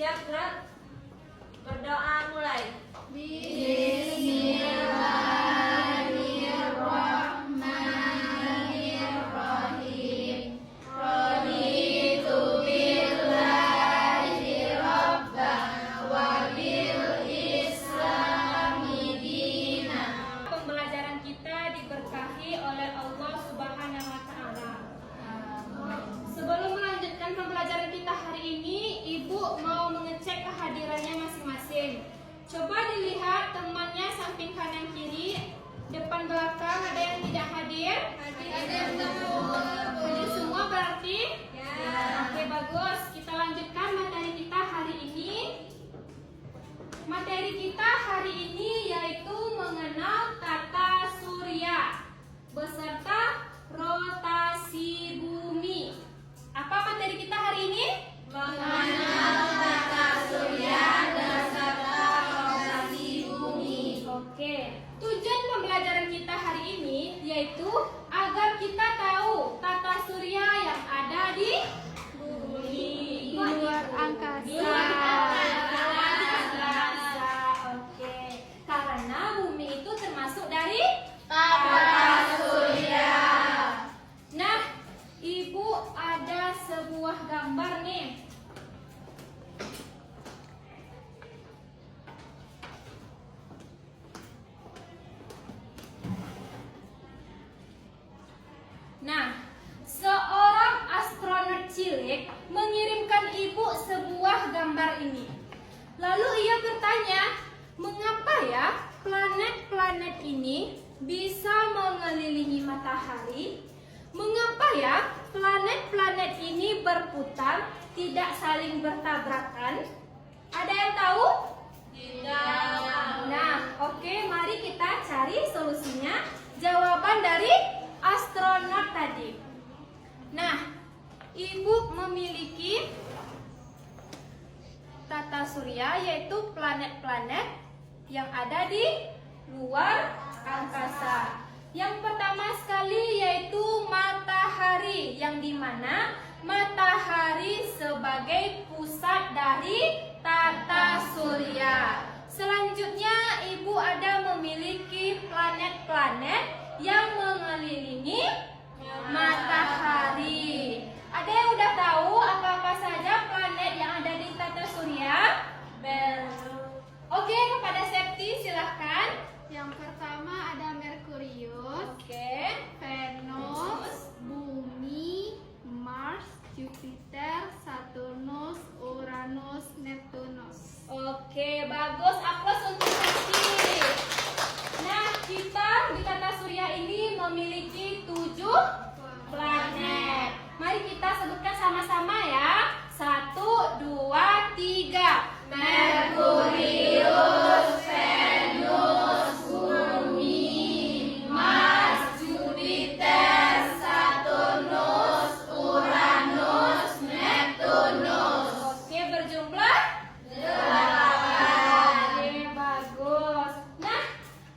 Siap, gerak. Berdoa mulai. Bismillahirrahmanirrahim. Raditu billahi rabban wa bil islami dinan. Pembelajaran kita diberkahi oleh Allah Subhanahu wa taala. Sebelum melanjutkan pembelajaran kita hari ini, Ibu mau mengecek kehadirannya masing-masing. Coba dilihat temannya samping kanan kiri, depan belakang ada yang tidak hadir? Hadir semua berarti? Ya. Oke, bagus. Kita lanjutkan materi kita hari ini. Materi kita hari ini yaitu mengenal tata surya beserta rotasi bumi. Apa materi kita hari ini? Mengenal tata surya beserta rotasi bumi. Oke, tujuan pembelajaran kita hari ini yaitu agar kita tahu tata surya yang ada di bumi, di luar angkasa. Di luar angkasa. Oke, karena bumi itu termasuk dari Tata surya. Nah, Ibu ada sebuah gambar nih. Nah, seorang astronot cilik mengirimkan Ibu sebuah gambar ini. Lalu ia bertanya, mengapa ya planet-planet ini bisa mengelilingi matahari? Mengapa ya planet-planet ini berputar, tidak saling bertabrakan? Ada yang tahu? Tidak. Nah, oke, mari kita cari solusinya. Jawaban dari astronot tadi. Nah, Ibu memiliki tata surya, yaitu planet-planet yang ada di luar angkasa. Yang pertama sekali yaitu matahari, yang dimana matahari sebagai pusat dari tata surya. Selanjutnya Ibu ada memiliki planet-planet yang mengelilingi matahari. Ada yang udah tahu apa-apa saja planet yang ada di tata surya? Belum. Oke, kepada Septi silahkan. Yang pertama ada Merkurius, Oke. Venus, Bumi, Mars, Jupiter, Saturnus, Uranus, Neptunus. Oke, bagus. Aplaus untuk Septi. Nah, kita di tata surya ini memiliki 7 planet. Mari kita sebutkan sama-sama ya. 1, 2, 3. Merkurius, Venus, Bumi, Mars, Jupiter, Saturnus, Uranus, Neptunus. Oke, berjumlah 8. Oke, bagus. Nah,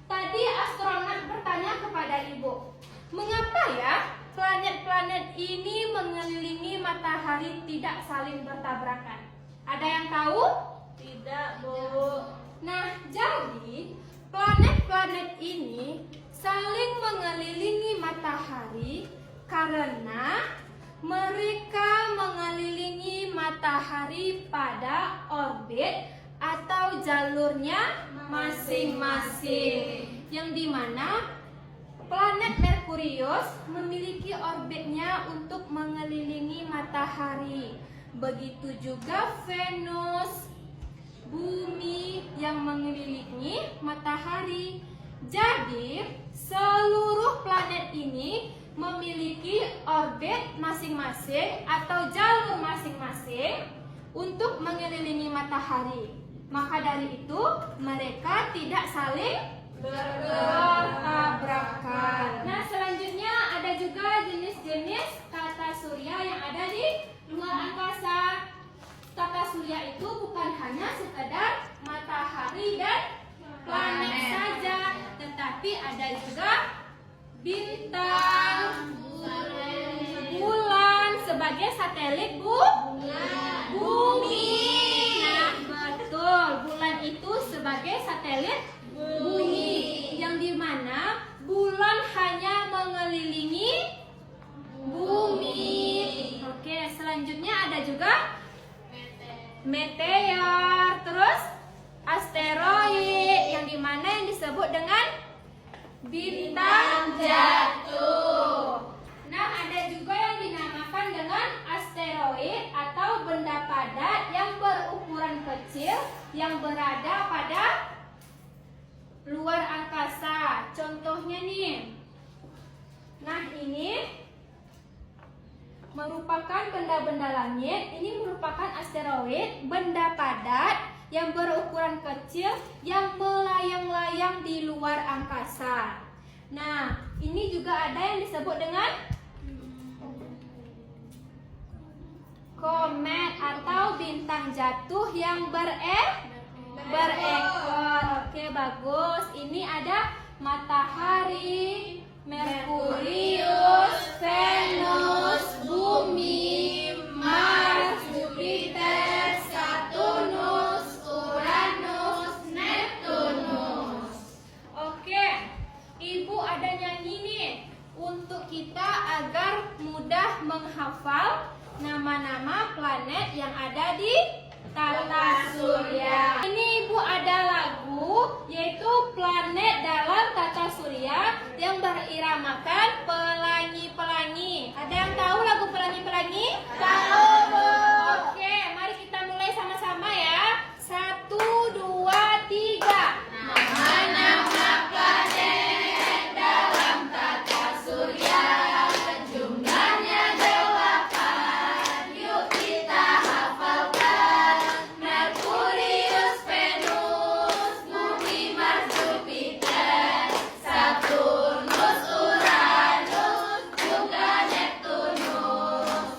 tadi astronot bertanya kepada Ibu, mengapa ya planet-planet ini mengelilingi matahari tidak saling bertabrakan? Ada yang tahu? Tidak, Bu. Nah, jadi planet-planet ini saling mengelilingi matahari karena mereka mengelilingi matahari pada orbit atau jalurnya masing-masing. Yang dimana planet Merkurius memiliki orbitnya untuk mengelilingi matahari. Begitu juga Venus, Bumi yang mengelilingi matahari. Jadi, seluruh planet ini memiliki orbit masing-masing atau jalur masing-masing untuk mengelilingi matahari. Maka dari itu, mereka tidak saling bertabrakan. Nah, selanjutnya ada juga jenis-jenis tata surya yang ada di luar angkasa. Tata surya itu bukan hanya sekedar matahari dan planet saja, tetapi ada juga bintang, bulan sebagai satelit bumi. Nah, meteor, terus asteroid, yang dimana yang disebut dengan bintang jatuh. Nah, ada juga yang dinamakan dengan asteroid atau benda padat yang berukuran kecil yang berada pada luar angkasa. Contohnya nih. Nah, ini merupakan benda-benda langit. Ini merupakan asteroid, benda padat yang berukuran kecil yang melayang-layang di luar angkasa. Nah, ini juga ada yang disebut dengan komet atau bintang jatuh yang berekor. Oke, bagus. Ini ada matahari, Merkurius, Venus, Bumi, Mars, Jupiter, Saturnus, Uranus, Neptunus. Oke, Ibu ada nyanyi nih untuk kita agar mudah menghafal nama-nama planet yang ada di tata surya. Ini Ibu ada lagu yaitu planet dalam tata surya yang beriramakan pelangi-pelangi. Ada yang tahu lagu pelangi-pelangi? Tahu, Bu. Oke, mari kita mulai sama-sama ya. 1, 2, 3. Nama-nama planet dalam tata surya jumlahnya 8. Yuk kita hafalkan. Merkurius, Venus, Bumi, Mars, Jupiter, Saturnus, Uranus, juga Neptunus.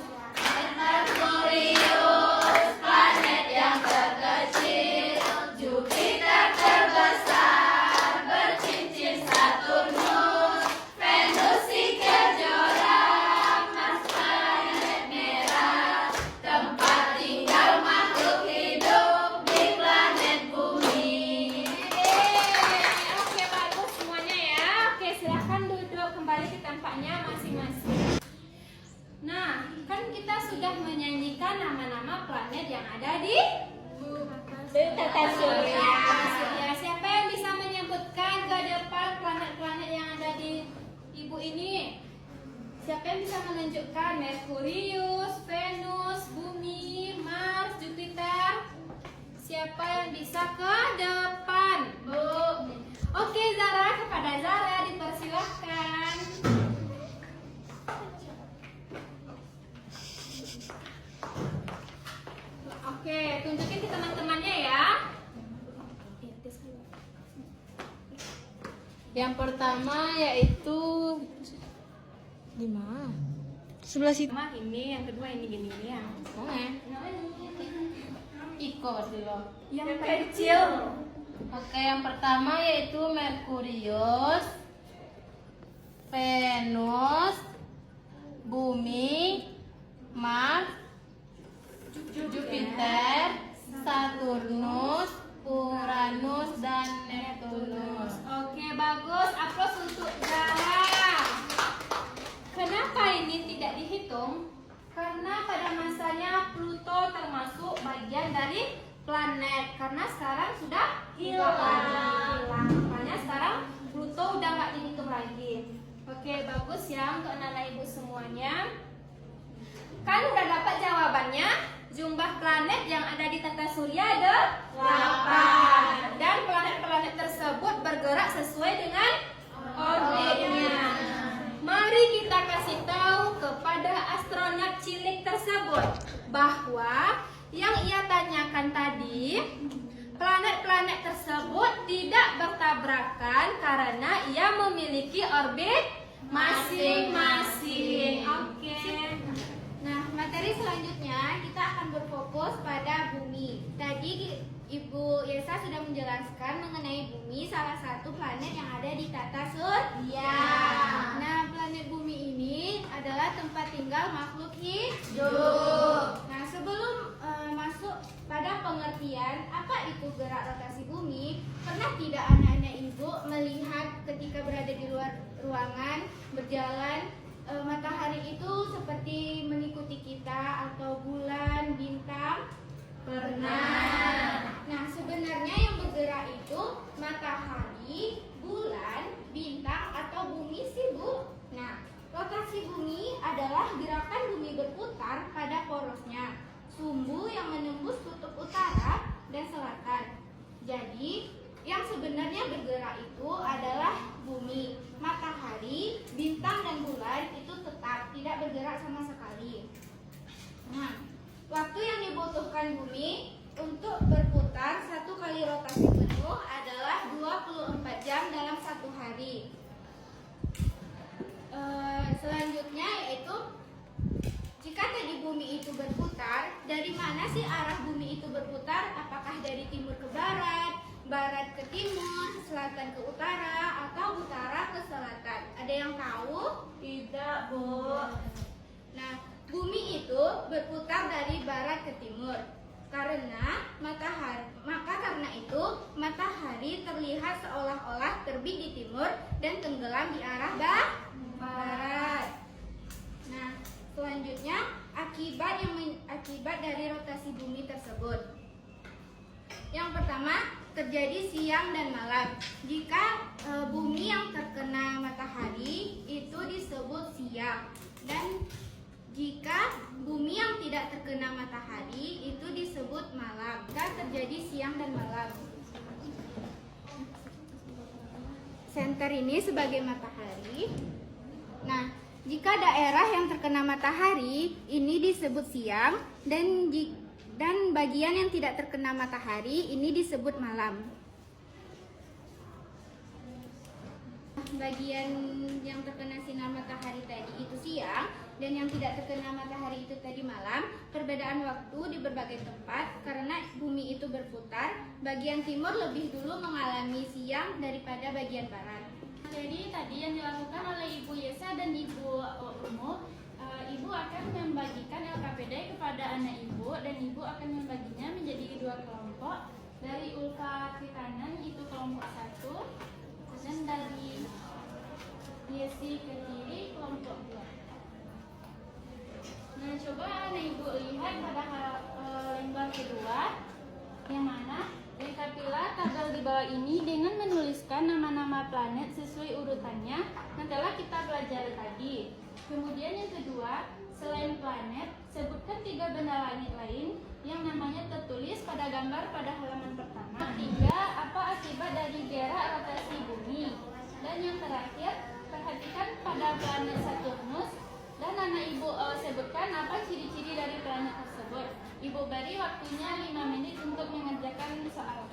Merkurius, planet yang terkecil, Jupiter terbesar, bercincin Saturnus, Venus si kejora, Mars planet merah, tempat tinggal makhluk hidup di planet bumi. Oke, bagus semuanya ya. Oke, silahkan duduk kembali ke tempatnya masing-masing. Nah, kan kita sudah menyanyikan nama-nama planet yang ada di tata surya. Siapa yang bisa menyebutkan ke depan planet-planet yang ada di Ibu ini? Siapa yang bisa menunjukkan Merkurius, Venus, Bumi, Mars, Jupiter? Siapa yang bisa ke depan? Bu. Oke, Zara, kepada Zara dipersilahkan. Oke, tunjukin ke teman-temannya ya. Yang pertama yaitu di mana? Sebelah situ. Pertama ini, yang kedua ini gini ya. Iko dulu. Yang kecil. Oke, yang pertama yaitu Merkurius, Venus, Bumi, Mars, Jupiter, Saturnus, Uranus, dan Neptunus. Oke, bagus. Aplaus untuk Zara. Kenapa ini tidak dihitung? Karena pada masanya Pluto termasuk bagian dari planet. Karena sekarang sudah hilang. Makanya sekarang Pluto udah nggak dihitung lagi. Oke, bagus ya untuk anak-anak ibu semuanya. Kan udah dapat jawabannya. Jumlah planet yang ada di tata surya ada 8. Dan planet-planet tersebut bergerak sesuai dengan orbitnya. Mari kita kasih tahu kepada astronot cilik tersebut bahwa yang ia tanyakan tadi, planet-planet tersebut tidak bertabrakan karena ia memiliki orbit masing-masing. Oke. Nah, materi selanjutnya kita akan berfokus pada bumi. Tadi Ibu Yesa sudah menjelaskan mengenai bumi, salah satu planet yang ada di tata surya. Nah, planet bumi ini adalah tempat tinggal makhluk hidup. Nah, sebelum masuk pada pengertian apa itu gerak rotasi bumi, pernah tidak anak-anak Ibu melihat ketika berada di luar ruangan berjalan, matahari itu seperti mengikuti kita atau bulan, bintang? Pernah. Nah, sebenarnya yang bergerak itu matahari, bulan, bintang, atau bumi sih, Bu. Nah, rotasi bumi adalah gerakan bumi berputar pada porosnya, sumbu yang menembus kutub utara dan selatan. Jadi, yang sebenarnya bergerak itu adalah bumi, matahari, bintang, dan bulan itu tetap tidak bergerak sama sekali. Nah, waktu yang dibutuhkan bumi untuk berputar satu kali rotasi penuh adalah 24 jam dalam satu hari. Selanjutnya yaitu jika tadi bumi itu berputar, dari mana sih arah bumi itu berputar? Apakah dari timur ke barat, barat ke timur, selatan ke utara, atau utara ke selatan? Ada yang tahu? Tidak, Bu. Nah, bumi itu berputar dari barat ke timur. Karena matahari terlihat seolah-olah terbit di timur dan tenggelam di arah barat. Nah, selanjutnya akibat dari rotasi bumi tersebut. Yang pertama, terjadi siang dan malam. Jika bumi yang terkena matahari itu disebut siang, dan jika bumi yang tidak terkena matahari itu disebut malam. Dan terjadi siang dan malam. Senter ini sebagai matahari. Nah, jika daerah yang terkena matahari ini disebut siang, dan bagian yang tidak terkena matahari ini disebut malam. Bagian yang terkena sinar matahari tadi itu siang, dan yang tidak terkena matahari itu tadi malam. Perbedaan waktu di berbagai tempat karena bumi itu berputar. Bagian timur lebih dulu mengalami siang daripada bagian barat. Jadi tadi yang dilakukan oleh Ibu Yesa dan Ibu Umu, Ibu akan membagikan LKPD kepada anak Ibu, dan Ibu akan membaginya menjadi dua kelompok. Dari ulpa ke kanan itu kelompok 1, dan dari Yesi ke kiri kelompok 2. Nah, coba anak Ibu lihat pada lembar kedua, yang mana lengkapilah tabel di bawah ini dengan menuliskan nama-nama planet sesuai urutannya yang telah kita pelajari tadi. Kemudian yang kedua, selain planet, sebutkan 3 benda langit lain yang namanya tertulis pada gambar pada halaman pertama. 3, apa akibat dari gerak rotasi bumi? Dan yang terakhir, perhatikan pada planet Saturnus, dan anak Ibu sebutkan apa ciri-ciri dari planet tersebut. Ibu beri waktunya 5 menit untuk mengerjakan soal.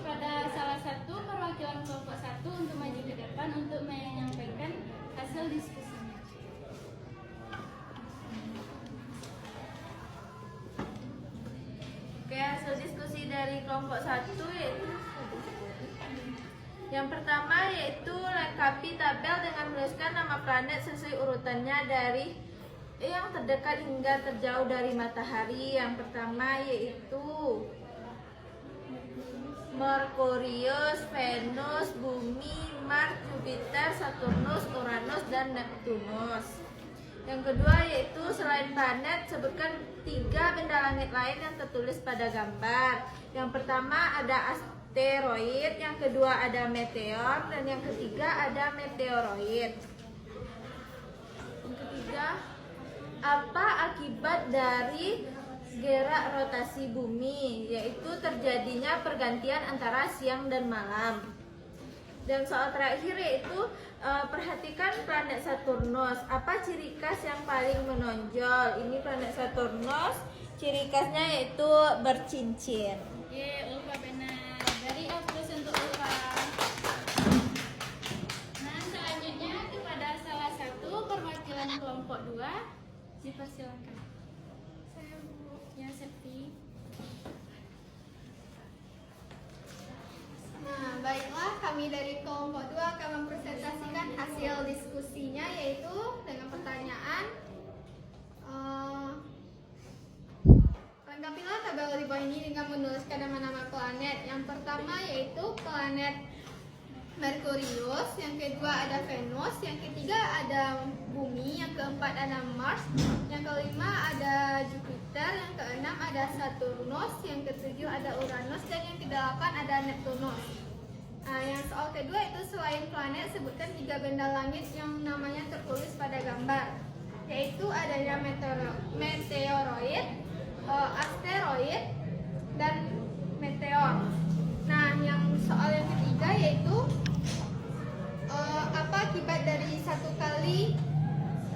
Pada salah satu perwakilan kelompok 1 untuk maju ke depan untuk menyampaikan hasil diskusinya. Oke, hasil diskusi dari kelompok 1 yaitu yang pertama yaitu lengkapi tabel dengan menuliskan nama planet sesuai urutannya dari yang terdekat hingga terjauh dari matahari. Yang pertama yaitu Merkurius, Venus, Bumi, Mars, Jupiter, Saturnus, Uranus, dan Neptunus. Yang kedua yaitu selain planet, sebutkan 3 benda langit lain yang tertulis pada gambar. Yang pertama ada asteroid, yang kedua ada meteor, dan yang ketiga ada meteoroid. Yang ketiga, apa akibat dari gerak rotasi bumi? Yaitu terjadinya pergantian antara siang dan malam. Dan soal terakhir yaitu perhatikan planet Saturnus. Apa ciri khas yang paling menonjol? Ini planet Saturnus, ciri khasnya yaitu bercincin. Ulfa benar. Dari A+ untuk Ulfa. Nah, selanjutnya kepada salah satu perwakilan kelompok 2, dipersilakan. Ya, Septi. Nah, baiklah, kami dari kelompok 2 akan mempresentasikan hasil diskusinya, yaitu dengan pertanyaan lengkapilah tabel di bawah ini dengan menuliskan nama-nama planet. Yang pertama yaitu planet Merkurius, yang kedua ada Venus, yang ketiga ada Bumi, yang keempat ada Mars, yang kelima ada Jupiter, yang keenam ada Saturnus, yang ketujuh ada Uranus, dan yang kedelapan ada Neptunus. Nah, yang soal kedua itu selain planet, sebutkan 3 benda langit yang namanya tertulis pada gambar, yaitu adanya meteoroid, asteroid, dan meteor. Nah, yang soal yang ketiga yaitu apa akibat dari satu kali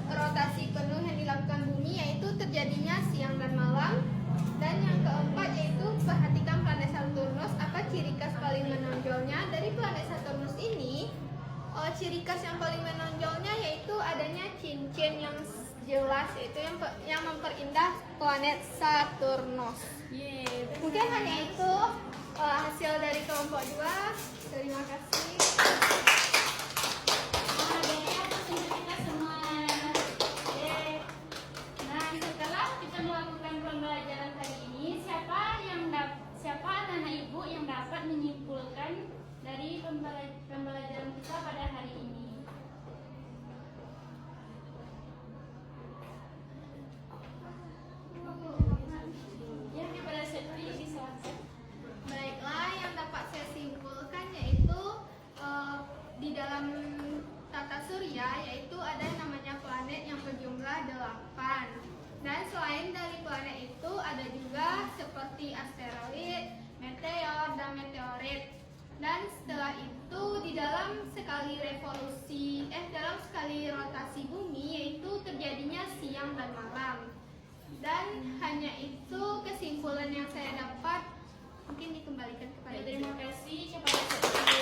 rotasi penuh yang dilakukan bumi, yaitu terjadinya siang dan malam. Dan yang keempat yaitu perhatikan planet Saturnus, apa ciri khas paling menonjolnya. Dari planet Saturnus ini, ciri khas yang paling menonjolnya yaitu adanya cincin yang jelas, yaitu yang memperindah planet Saturnus. Mungkin hanya itu hasil dari kelompok 2. Terima kasih. Nah, setelah kita melakukan pembelajaran hari ini, siapa anak-anak ibu yang dapat menyimpulkan dari pembelajaran kita pada hari ini? Ya, kepada Setri disilahkan. Baiklah, yang dapat saya simpulkan yaitu di dalam tata surya yaitu ada yang namanya planet yang berjumlah 8. Dan selain dari planet itu ada juga seperti asteroid, meteor, dan meteorit. Dan setelah itu di dalam sekali rotasi bumi yaitu terjadinya siang dan malam. Dan hanya itu kesimpulan yang saya dapat. Mungkin dikembalikan kepada Terima kasih kepada Setri.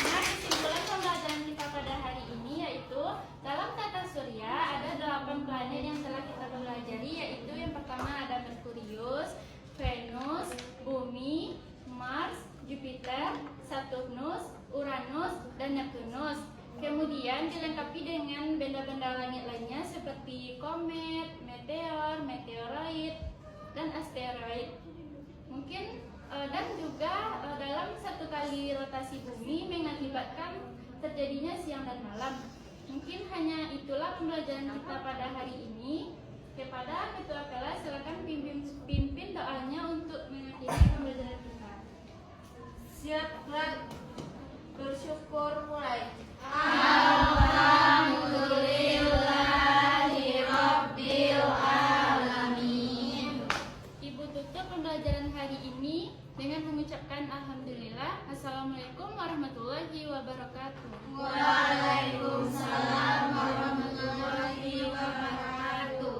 Nah, kesimpulan pembelajaran kita pada hari ini yaitu dalam tata surya ada 8 planet yang telah kita pelajari, yaitu yang pertama ada Merkurius, Venus, Bumi, Mars, Jupiter, Saturnus, Uranus, dan Neptunus. Kemudian dilengkapi dengan benda-benda langit lainnya seperti komet, meteor, meteoroid, dan asteroid. Mungkin dan juga dalam satu kali rotasi bumi mengakibatkan terjadinya siang dan malam. Mungkin hanya itulah pembelajaran kita pada hari ini. Kepada ketua kelas, silakan pimpin doanya untuk mengakhiri pembelajaran kita. Siap, bersyukur mulai. Alhamdulillahirabbil alamin. Ibu tutup pembelajaran hari ini dengan mengucapkan alhamdulillah. Assalamualaikum warahmatullahi wabarakatuh. Waalaikumsalam warahmatullahi wabarakatuh.